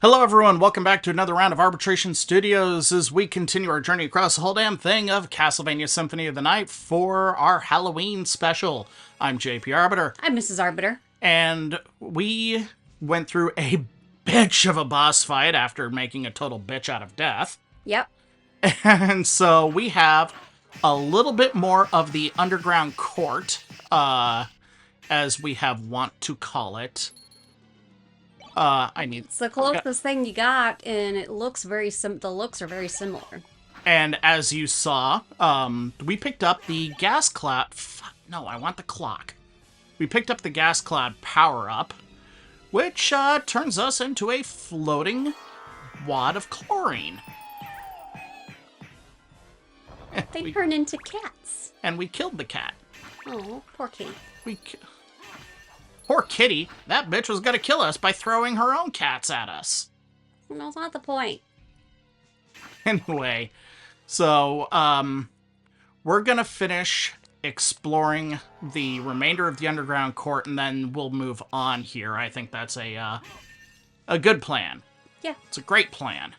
Hello, everyone. Welcome back to another round of Arbitration Studios as we continue our journey across the whole damn thing of Castlevania Symphony of the Night for our Halloween special. I'm JP Arbiter, I'm Mrs. Arbiter. and we went through a bitch of a boss fight after making a total bitch out of death. Yep. And so we have a little bit more of the underground court, as we have want to call it. It's the closest thing you got, and it looks very the looks are very similar. And as you saw, we picked up the gas cloud. No, I want the clock. We picked up the gas cloud power up, which turns us into a floating wad of chlorine. They turn into cats. And we killed the cat. Oh, poor kitty. Poor kitty. That bitch was gonna kill us by throwing her own cats at us. No, it's not the point. Anyway, so we're gonna finish exploring the remainder of the underground court, and then we'll move on here. I think that's a good plan. Yeah. It's a great plan.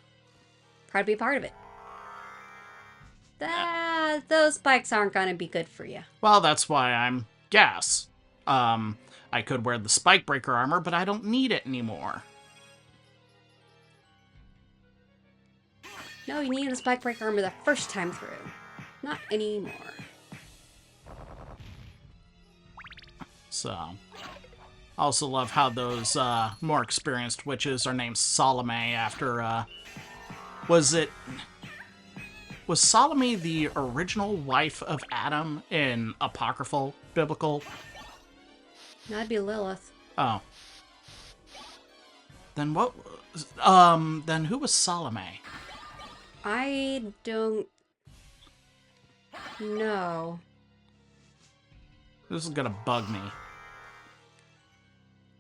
Proud to be part of it. Those spikes aren't going to be good for you. Well, that's why I'm gas. I could wear the spike breaker armor, but I don't need it anymore. No, you needed the spike breaker armor the first time through. Not anymore. So, I also love how those more experienced witches are named Salome after, was Salome the original wife of Adam in apocryphal biblical? That'd be Lilith. Oh. Then what? Then who was Salome? I don't know. This is gonna bug me.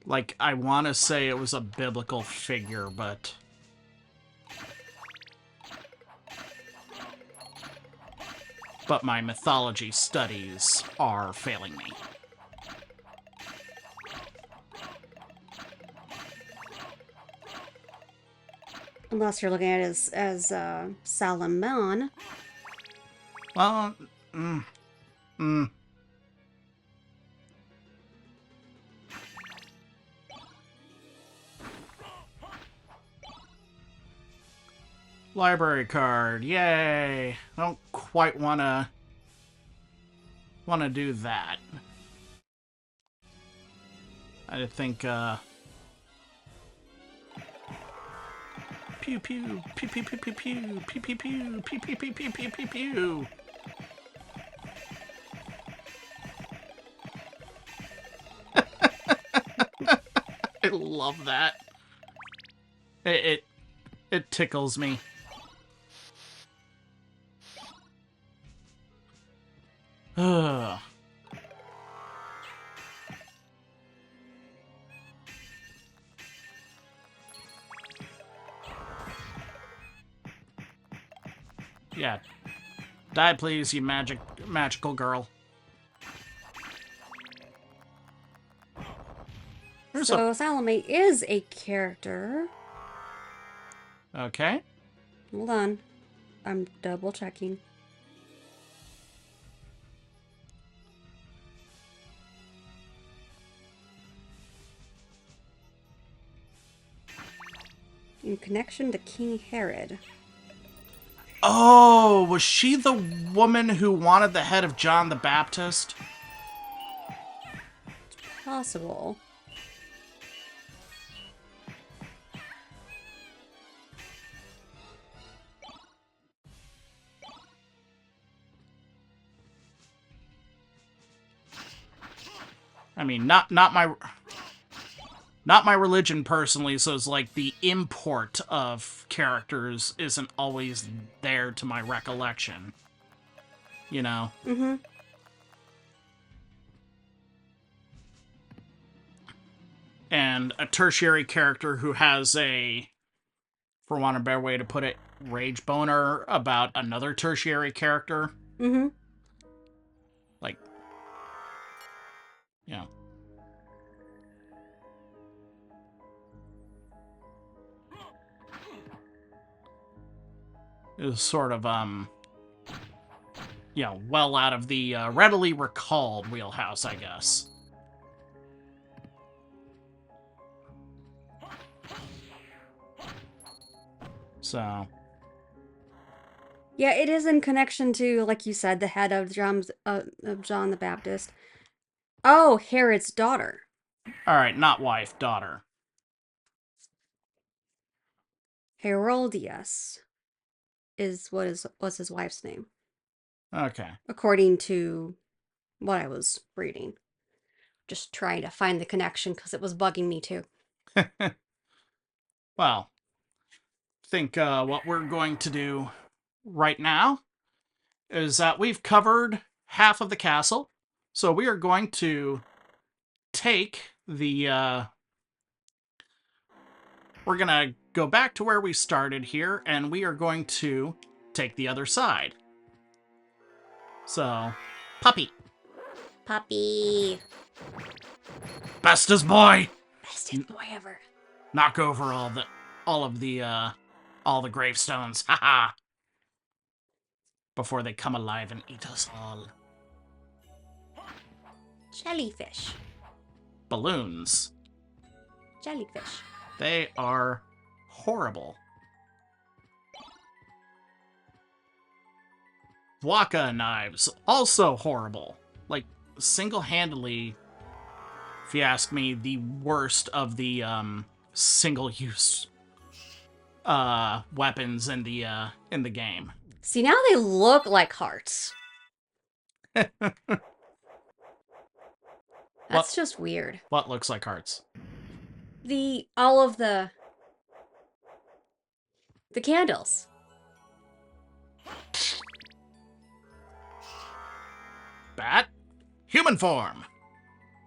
Like, I want to say it was a biblical figure, but... But my mythology studies are failing me. Unless you're looking at it as Salomon. Well, Library card, yay! I don't quite wanna do that. I think pew pew pew pew pew pew pew pew pew pew pew pew pew pew pew pew pew. I love that. It tickles me. Ugh. Yeah. Die, please, you magical girl. So Salome is a character. Okay. Hold on. I'm double checking. In connection to King Herod. Oh, was she the woman who wanted the head of John the Baptist? Possible. I mean, not my religion personally, so it's like the import of characters isn't always there to my recollection. You know? Mm-hmm. And a tertiary character who has a, for want of a better way to put it, rage boner about another tertiary character. Mm-hmm. Like, you know. is sort of, well out of the readily recalled wheelhouse, I guess. So, Yeah, it is in connection to, like you said, the head of John the Baptist. Oh, Herod's daughter. all right, not wife, daughter. Herodias was his wife's name, Okay. according to what I was reading. Just trying to find the connection because it was bugging me too. Well, I think what we're going to do right now is that we've covered half of the castle. So we are going to take the... we're going to go back to where we started here, and we are going to take the other side. So, puppy. Puppy. Bestest boy! Bestest boy ever. Knock over all the gravestones. Haha. Before they come alive and eat us all. Jellyfish. Balloons. Jellyfish. They are horrible. Waka knives, also horrible. Like, single-handedly, if you ask me, the worst of the single-use weapons in the game. See, now they look like hearts. That's just weird. What looks like hearts? All of the candles. Bat? Human form!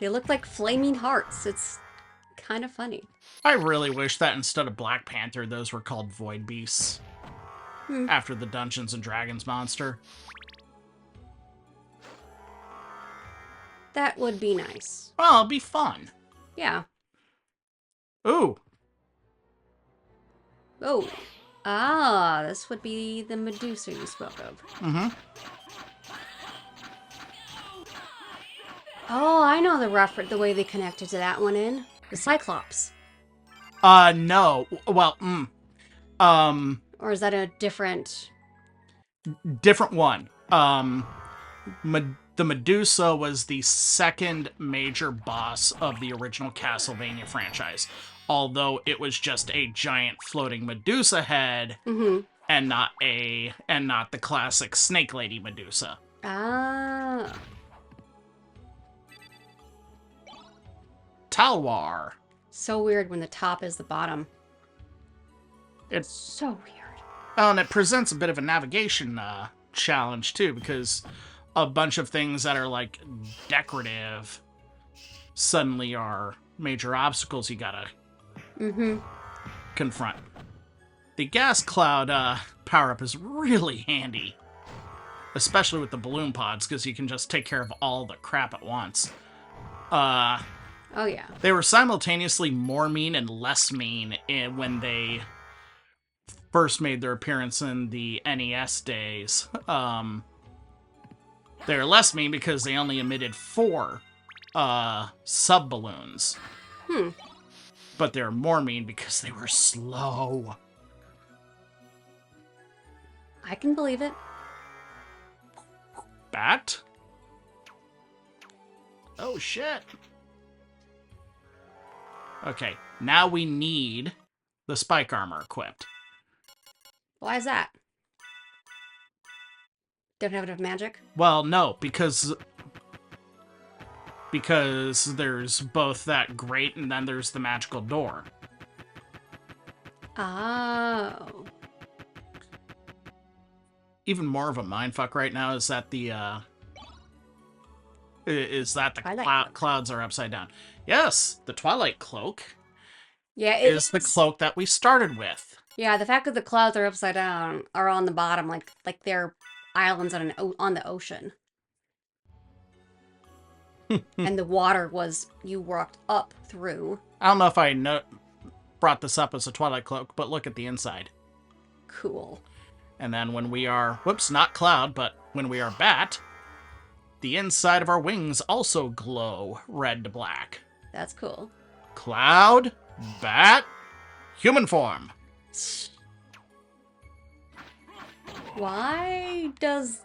They look like flaming hearts. It's kind of funny. I really wish that instead of Black Panther, those were called Void Beasts. After the Dungeons and Dragons monster. That would be nice. Well, it'd be fun. Yeah. Ooh. Oh. Ah, this would be the Medusa you spoke of. Mm-hmm. Oh, I know the way they connected to that one in. The Cyclops. No. Well, Or is that a different... different one. The Medusa was the second major boss of the original Castlevania franchise. Although it was just a giant floating Medusa head and not the classic Snake Lady Medusa. Ah. Talwar. So weird when the top is the bottom. It's so weird. Oh, and it presents a bit of a navigation challenge too, because a bunch of things that are like decorative suddenly are major obstacles you gotta confront. The gas cloud power-up is really handy, especially with the balloon pods, because you can just take care of all the crap at once. Oh yeah. They were simultaneously more mean and less mean when they first made their appearance in the NES days. They're less mean because they only emitted 4 sub-balloons. But they're more mean because they were slow. I can believe it. Bat? Oh, shit. Okay, now we need the spike armor equipped. Why is that? Don't have enough magic? Well, no, because there's both that grate and then there's the magical door. Oh. Even more of a mindfuck right now is that the clouds are upside down. Yes, the Twilight Cloak is the cloak that we started with. Yeah, the fact that the clouds are upside down are on the bottom, like they're islands on the ocean. And the water you walked up through. I don't know if I brought this up as a Twilight Cloak, but look at the inside. Cool. And then when we are, whoops, not Cloud, but when we are Bat, the inside of our wings also glow red to black. That's cool. Cloud, Bat, human form. Why does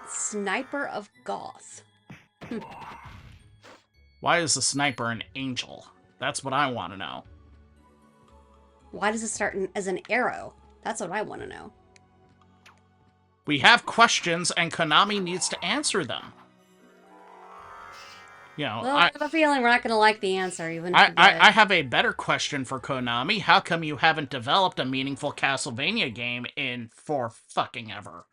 Sniper of Goth? Why is the sniper an angel? That's what I want to know. Why does it start as an arrow? That's what I want to know. We have questions, and Konami needs to answer them. You know, Well, I have a feeling we're not going to like the answer, even if we I have a better question for Konami. How come you haven't developed a meaningful Castlevania game in for fucking ever?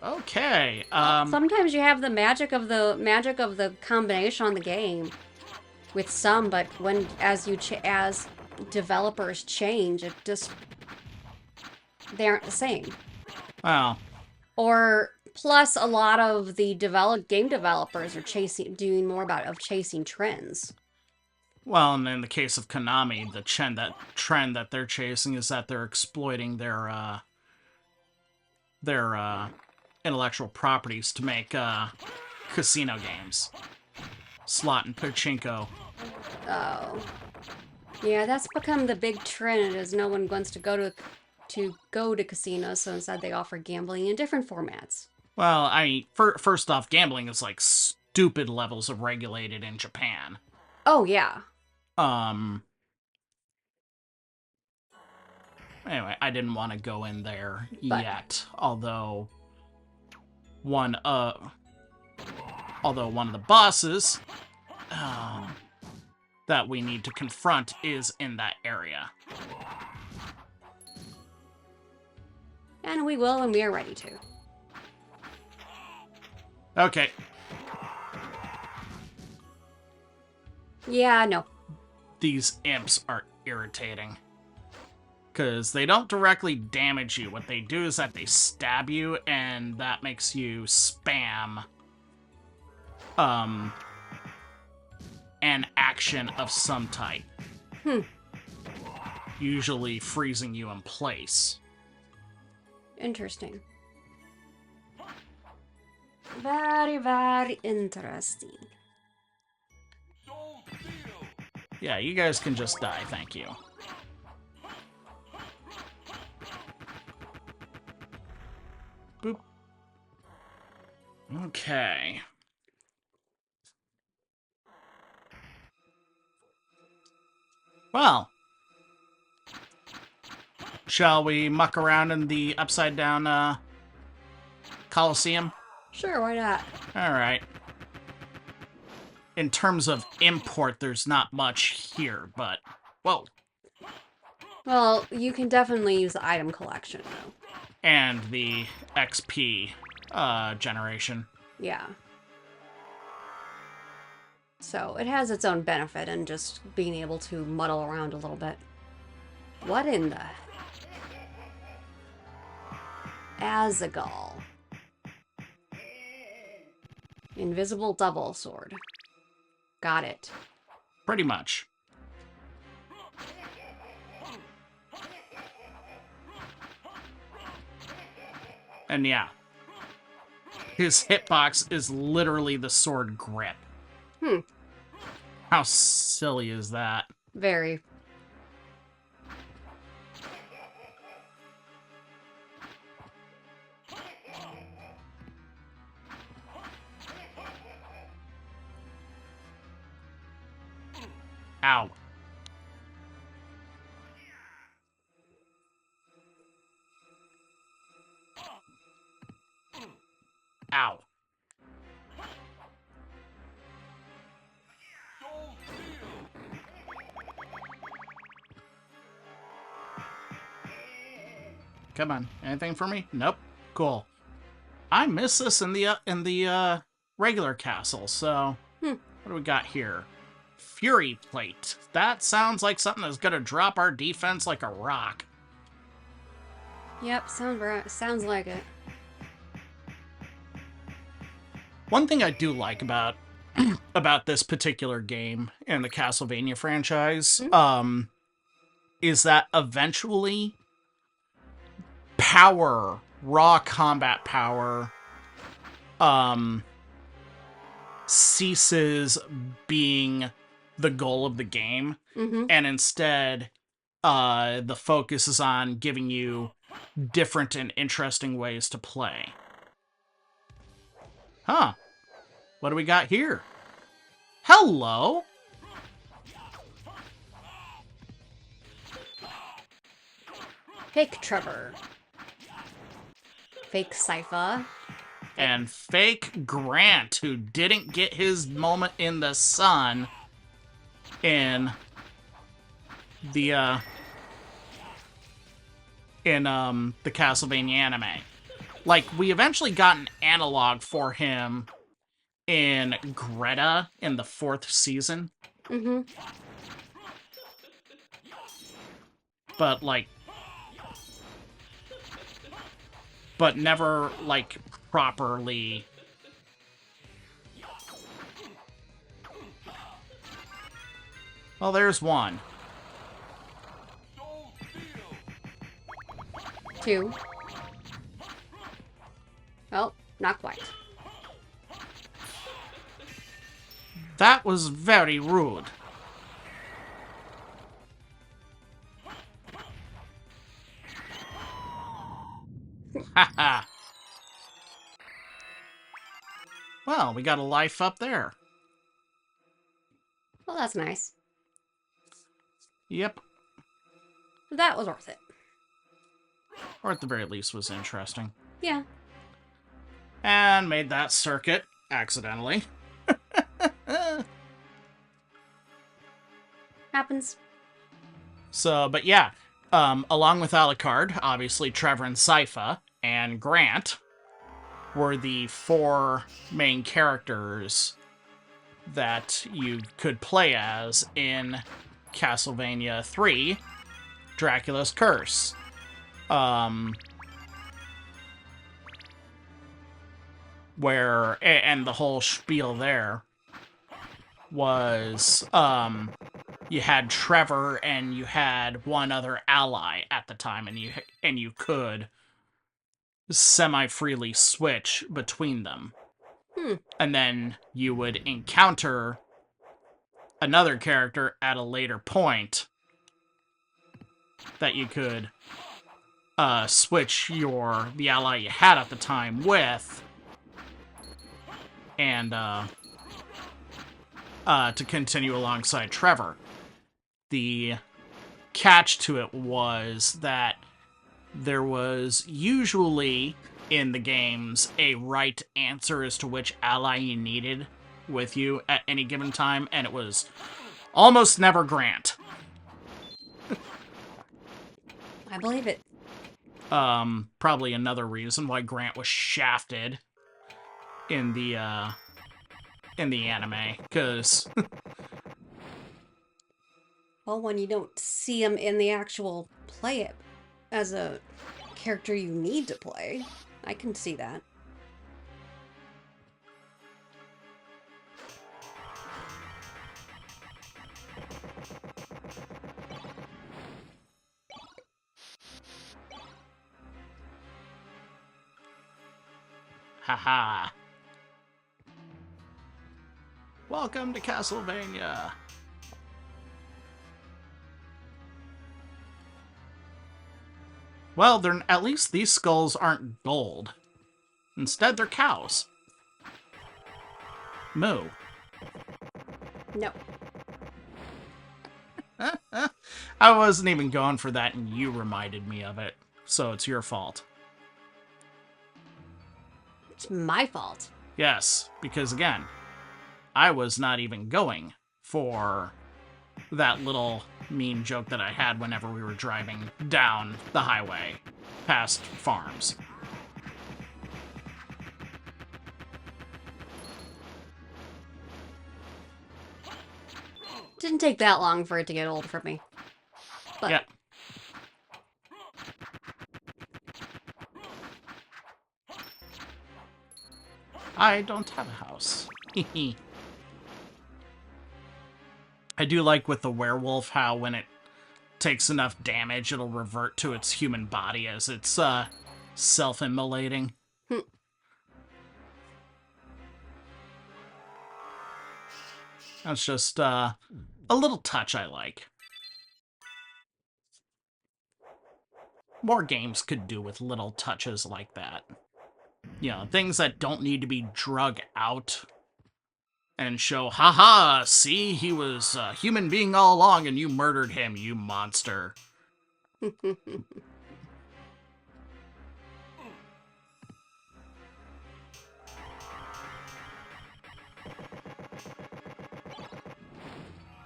Okay. Sometimes you have the magic of the combination on the game with some, but when as developers change, it just they aren't the same. Well, Or plus, a lot of the game developers are doing more of chasing trends. well, and in the case of Konami, the trend that they're chasing is that they're exploiting their intellectual properties to make casino games, slot and pachinko. Oh, yeah, that's become the big trend. Is no one wants to go to casinos, so instead they offer gambling in different formats. Well, I mean, first off, gambling is like stupid levels of regulated in Japan. Oh yeah. Anyway, I didn't want to go in there yet, although one of the bosses that we need to confront is in that area. And we will when we are ready to. Okay. Yeah, no. These imps are irritating. Because they don't directly damage you. What they do is that they stab you, and that makes you spam an action of some type. Usually freezing you in place. Interesting. Very, very interesting. Yeah, you guys can just die, thank you. Boop. Okay. Well. Shall we muck around in the upside down Coliseum? Sure, why not? Alright. In terms of import, there's not much here, but... Whoa. Well, you can definitely use the item collection, though. And the XP generation. Yeah. So, it has its own benefit in just being able to muddle around a little bit. What in the... Azagal. Invisible double sword. Got it. Pretty much. And yeah. His hitbox is literally the sword grip. How silly is that? Very. Ow. Ow. Come on. Anything for me? Nope. Cool. I miss this in the regular castle, so what do we got here? Fury Plate. That sounds like something that's gonna drop our defense like a rock. Yep, sounds like it. One thing I do like about this particular game and the Castlevania franchise, is that eventually power, raw combat power, ceases being the goal of the game, and instead, the focus is on giving you different and interesting ways to play. Huh. What do we got here? Hello! Fake Trevor. Fake Sypha. And fake Grant, who didn't get his moment in the sun in the Castlevania anime. Like, we eventually got an analog for him in Greta in the 4th season. But, like... But never, like, properly... Well, there's one. 2. Oh, not quite. That was very rude. Haha. Well, we got a life up there. Well, that's nice. Yep. That was worth it. Or at the very least was interesting. Yeah. And made that circuit accidentally. Happens. So, but yeah, along with Alucard, obviously Trevor and Sypha and Grant were the 4 main characters that you could play as in Castlevania 3, Dracula's Curse. Where, and the whole spiel there was, you had Trevor and you had one other ally at the time, and you could semi-freely switch between them. And then you would encounter another character at a later point that you could switch the ally you had at the time with, and to continue alongside Trevor. The catch to it was that there was usually in the games a right answer as to which ally you needed with you at any given time, and it was almost never Grant. I believe it. Probably another reason why Grant was shafted in the anime, because Well, when you don't see him in the actual play it as a character you need to play, I can see that. haha. Welcome to Castlevania. Well, at least these skulls aren't gold. Instead, they're cows. Moo. No. I wasn't even going for that, and you reminded me of it. So it's your fault. It's my fault. Yes, because again, I was not even going for that little mean joke that I had whenever we were driving down the highway past farms. Didn't take that long for it to get old for me. But Yeah. I don't have a house. I do like with the werewolf how when it takes enough damage, it'll revert to its human body as its Self-immolating. Hmm. That's just a little touch I like. More games could do with little touches like that. You know, things that don't need to be drug out and show, haha, see, he was a human being all along and you murdered him, you monster.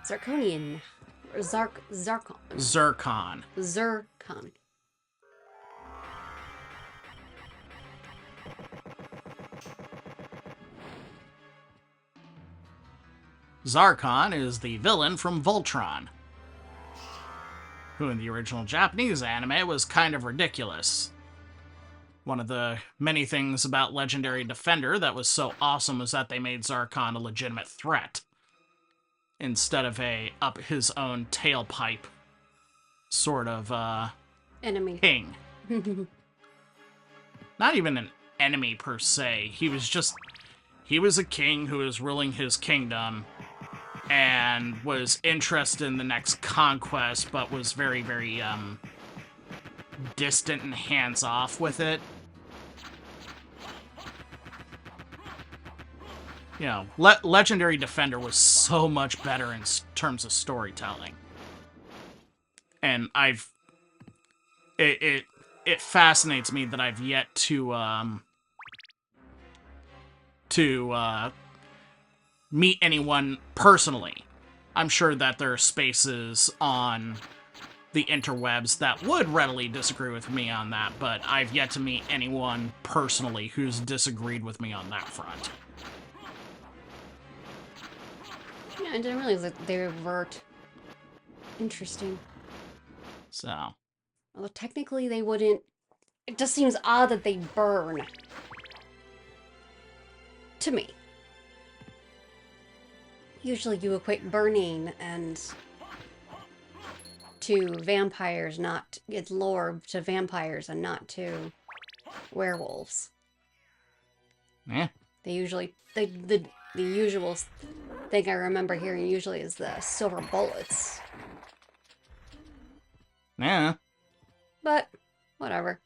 Zirconian. Zircon. Zircon. Zarkon is the villain from Voltron, who in the original Japanese anime was kind of ridiculous. One of the many things about Legendary Defender that was so awesome was that they made Zarkon a legitimate threat, instead of a up his own tailpipe sort of Enemy. king. Not even an enemy per se. He was a king who was ruling his kingdom and was interested in the next conquest, but was very, very distant and hands-off with it. You know, Legendary Defender was so much better in terms of storytelling. And it fascinates me that I've yet to meet anyone personally. I'm sure that there are spaces on the interwebs that would readily disagree with me on that, but I've yet to meet anyone personally who's disagreed with me on that front. Yeah, I didn't realize that they revert. Interesting. So. Although technically they wouldn't... It just seems odd that they burn. To me. Usually you equate burning and to vampires, not... It's lore to vampires and not to werewolves. Yeah. They usually... The usual thing I remember hearing usually is the silver bullets. Yeah. But, whatever.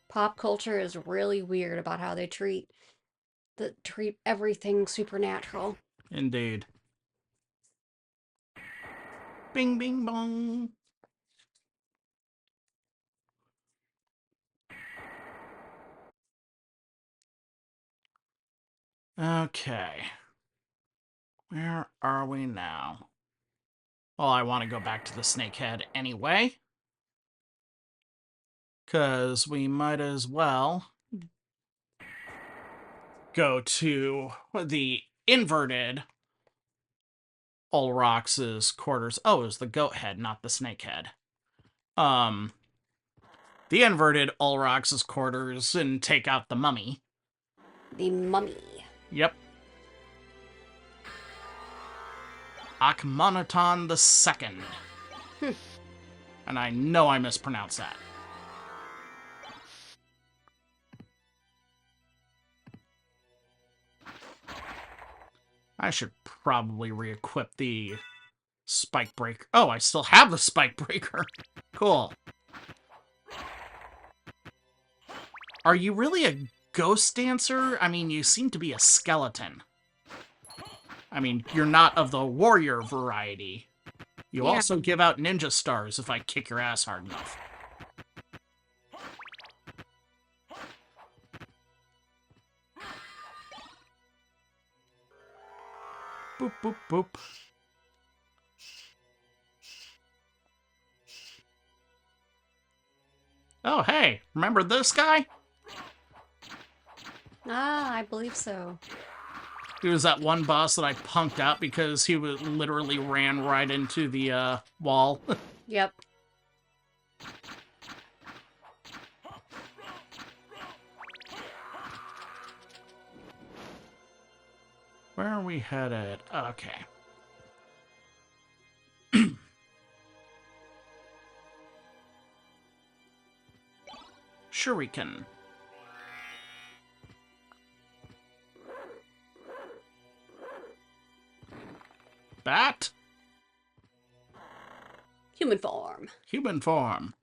Pop culture is really weird about how they treat everything supernatural. Indeed. Bing, bing, bong. Okay. Where are we now? Well, I want to go back to the Snakehead anyway. Because we might as well go to the inverted Olrox's quarters. Oh, it was the goat head, not the snake head. The inverted Olrox's quarters and take out the mummy. The mummy. Yep. Akhenaton II. And I know I mispronounced that. I should probably re-equip the spike breaker. Oh, I still have the spike breaker. Cool. Are you really a ghost dancer? I mean, you seem to be a skeleton. I mean, you're not of the warrior variety. You also give out ninja stars if I kick your ass hard enough. Boop, boop, boop. Oh, hey, remember this guy? Ah, I believe so. He was that one boss that I punked out because he literally ran right into the wall. Yep. Where are we headed? Okay. Shuriken. Bat. Human form. Human form.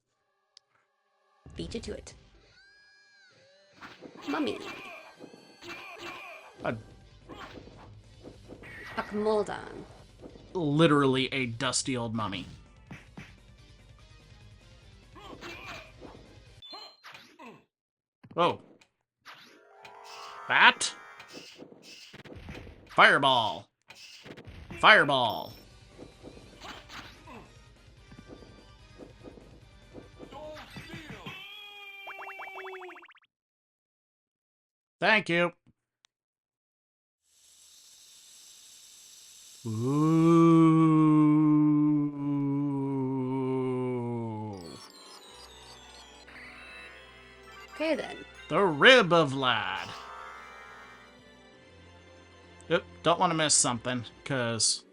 Beat you to it. Mummy. A, Akmoldon. literally a dusty old mummy. Whoa. Bat. Fireball. Fireball. Thank you. Ooh. Okay then. The Rib of Lad. Oop, don't want to miss something, because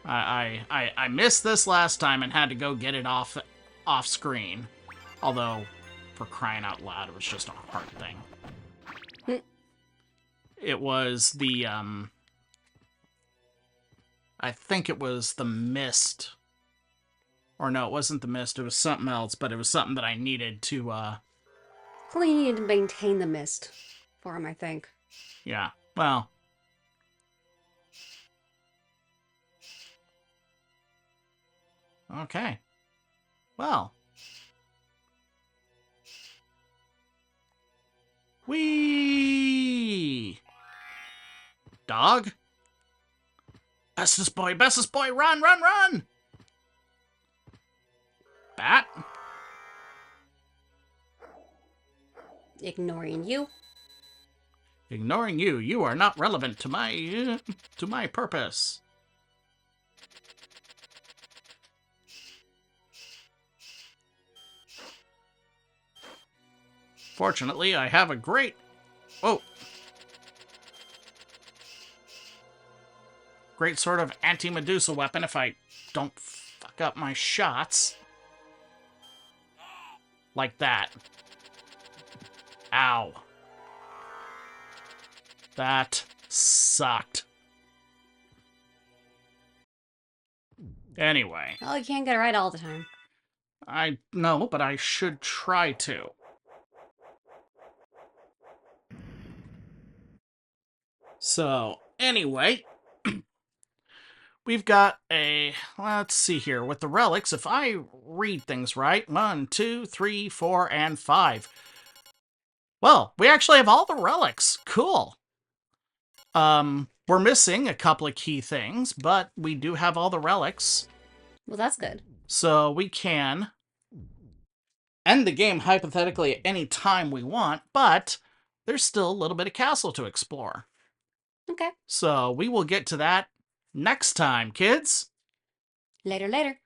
I missed this last time and had to go get it off screen. Although, for crying out loud, it was just a heart thing. It was the, I think it was the mist. Or no, it wasn't the mist, it was something else, but it was something that I needed to, Well, you need to maintain the mist for him, I think. yeah, well. Okay. Well. Whee! Dog? Bestest boy, run, run, run! Bat? Ignoring you. Ignoring you, you are not relevant to my purpose. Fortunately, I have a great... Oh! Great sort of anti-Medusa weapon if I don't fuck up my shots. Like that. Ow. That sucked. Anyway. Well, you can't get it right all the time. I know, but I should try to. So, anyway, we've got a, let's see here, with the relics, if I read things right, 1, 2, 3, 4, and 5. Well, we actually have all the relics. Cool. We're missing a couple of key things, but we do have all the relics. Well, that's good. So we can end the game hypothetically at any time we want, but there's still a little bit of castle to explore. Okay. So we will get to that next time, kids. Later, later.